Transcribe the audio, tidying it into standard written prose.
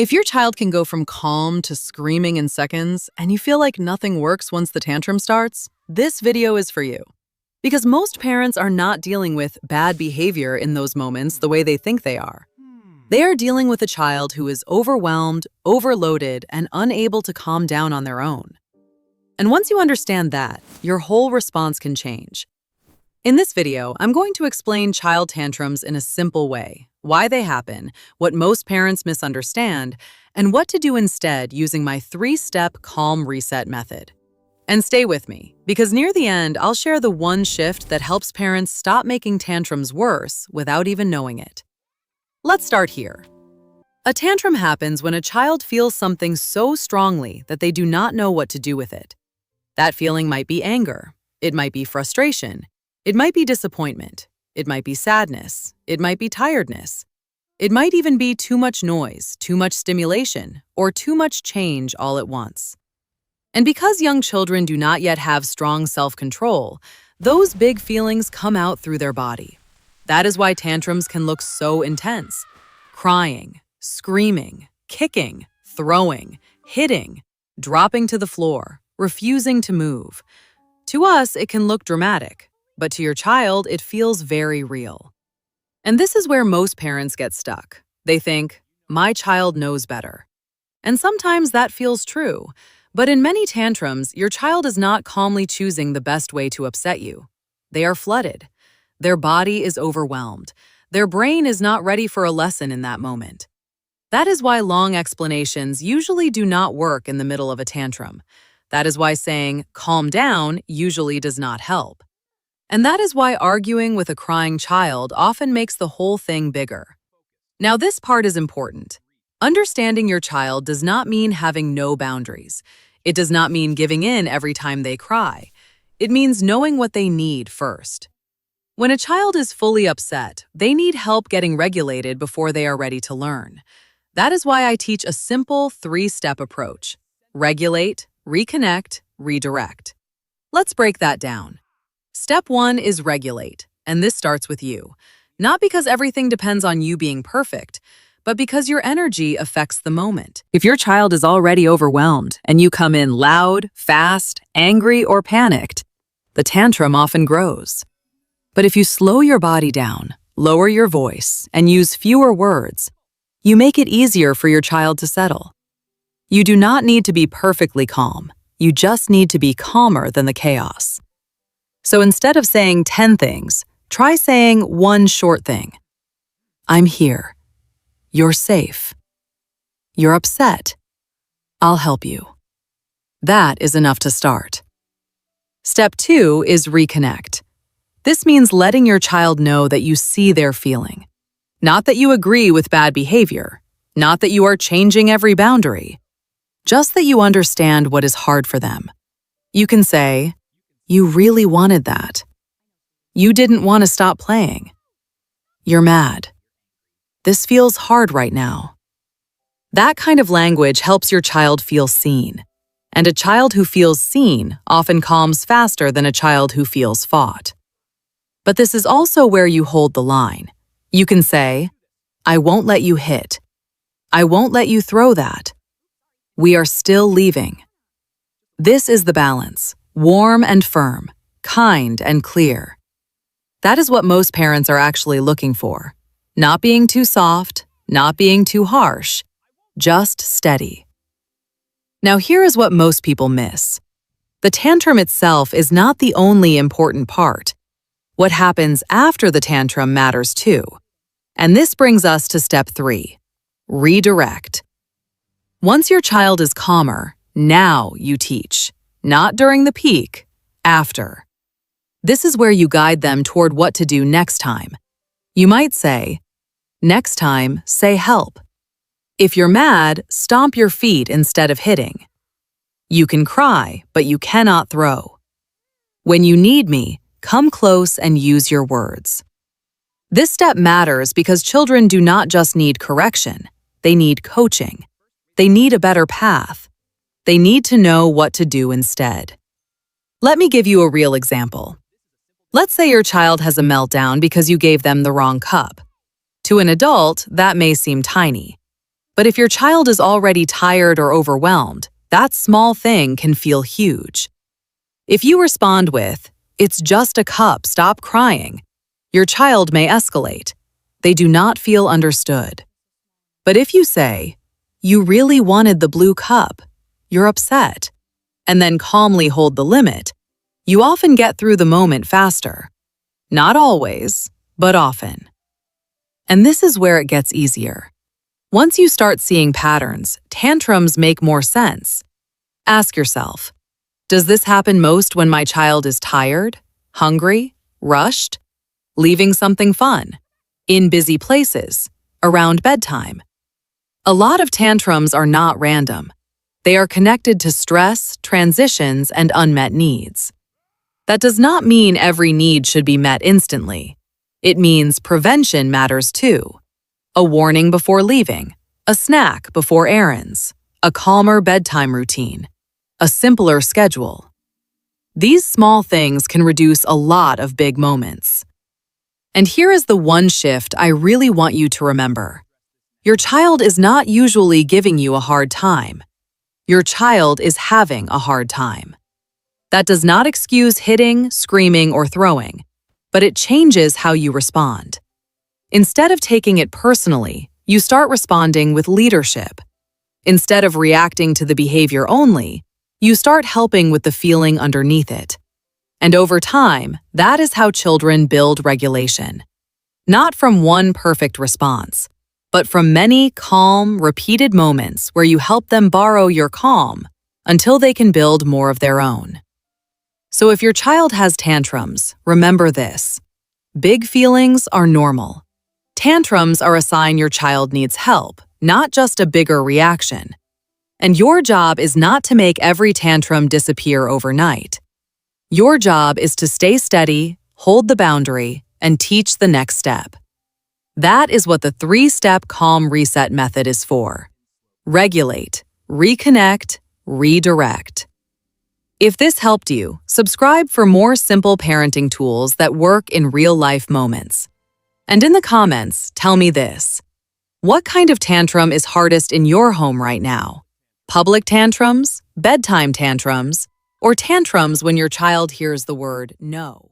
If your child can go from calm to screaming in seconds, and you feel like nothing works once the tantrum starts, this video is for you. Because most parents are not dealing with bad behavior in those moments the way they think they are. They are dealing with a child who is overwhelmed, overloaded, and unable to calm down on their own. And once you understand that, your whole response can change. In this video, I'm going to explain child tantrums in a simple way, why they happen, what most parents misunderstand, and what to do instead using my 3-step calm reset method. And stay with me, because near the end, I'll share the one shift that helps parents stop making tantrums worse without even knowing it. Let's start here. A tantrum happens when a child feels something so strongly that they do not know what to do with it. That feeling might be anger, it might be frustration, it might be disappointment, it might be sadness, it might be tiredness. It might even be too much noise, too much stimulation, or too much change all at once. And because young children do not yet have strong self-control, those big feelings come out through their body. That is why tantrums can look so intense. Crying, screaming, kicking, throwing, hitting, dropping to the floor, refusing to move. To us, it can look dramatic, but to your child, it feels very real. And this is where most parents get stuck. They think, my child knows better. And sometimes that feels true, but in many tantrums, your child is not calmly choosing the best way to upset you. They are flooded. Their body is overwhelmed. Their brain is not ready for a lesson in that moment. That is why long explanations usually do not work in the middle of a tantrum. That is why saying, calm down, usually does not help. And that is why arguing with a crying child often makes the whole thing bigger. Now, this part is important. Understanding your child does not mean having no boundaries. It does not mean giving in every time they cry. It means knowing what they need first. When a child is fully upset, they need help getting regulated before they are ready to learn. That is why I teach a simple 3-step approach: regulate, reconnect, redirect. Let's break that down. Step 1 is regulate, and this starts with you. Not because everything depends on you being perfect, but because your energy affects the moment. If your child is already overwhelmed and you come in loud, fast, angry, or panicked, the tantrum often grows. But if you slow your body down, lower your voice, and use fewer words, you make it easier for your child to settle. You do not need to be perfectly calm. You just need to be calmer than the chaos. So instead of saying 10 things, try saying one short thing. I'm here. You're safe. You're upset. I'll help you. That is enough to start. Step 2 is reconnect. This means letting your child know that you see their feeling. Not that you agree with bad behavior. Not that you are changing every boundary. Just that you understand what is hard for them. You can say, you really wanted that. You didn't want to stop playing. You're mad. This feels hard right now. That kind of language helps your child feel seen. And a child who feels seen often calms faster than a child who feels fought. But this is also where you hold the line. You can say, I won't let you hit. I won't let you throw that. We are still leaving. This is the balance, warm and firm, kind and clear. That is what most parents are actually looking for. Not being too soft, not being too harsh, just steady. Now here is what most people miss. The tantrum itself is not the only important part. What happens after the tantrum matters too. And this brings us to step 3, redirect. Once your child is calmer, now you teach. Not during the peak, after. This is where you guide them toward what to do next time. You might say, next time, say help. If you're mad, stomp your feet instead of hitting. You can cry, but you cannot throw. When you need me, come close and use your words. This step matters because children do not just need correction, they need coaching. They need a better path. They need to know what to do instead. Let me give you a real example. Let's say your child has a meltdown because you gave them the wrong cup. To an adult, that may seem tiny. But if your child is already tired or overwhelmed, that small thing can feel huge. If you respond with, "It's just a cup, stop crying," your child may escalate. They do not feel understood. But if you say, "You really wanted the blue cup," you're upset, and then calmly hold the limit, you often get through the moment faster. Not always, but often. And this is where it gets easier. Once you start seeing patterns, tantrums make more sense. Ask yourself, does this happen most when my child is tired, hungry, rushed, leaving something fun, in busy places, around bedtime? A lot of tantrums are not random. They are connected to stress, transitions, and unmet needs. That does not mean every need should be met instantly. It means prevention matters too. A warning before leaving, a snack before errands, a calmer bedtime routine, a simpler schedule. These small things can reduce a lot of big moments. And here is the one shift I really want you to remember. Your child is not usually giving you a hard time. Your child is having a hard time. That does not excuse hitting, screaming, or throwing, but it changes how you respond. Instead of taking it personally, you start responding with leadership. Instead of reacting to the behavior only, you start helping with the feeling underneath it. And over time, that is how children build regulation. Not from one perfect response, but from many calm, repeated moments where you help them borrow your calm until they can build more of their own. So if your child has tantrums, remember this. Big feelings are normal. Tantrums are a sign your child needs help, not just a bigger reaction. And your job is not to make every tantrum disappear overnight. Your job is to stay steady, hold the boundary, and teach the next step. That is what the 3-step calm reset method is for. Regulate, reconnect, redirect. If this helped you, subscribe for more simple parenting tools that work in real-life moments. And in the comments, tell me this. What kind of tantrum is hardest in your home right now? Public tantrums, bedtime tantrums, or tantrums when your child hears the word no?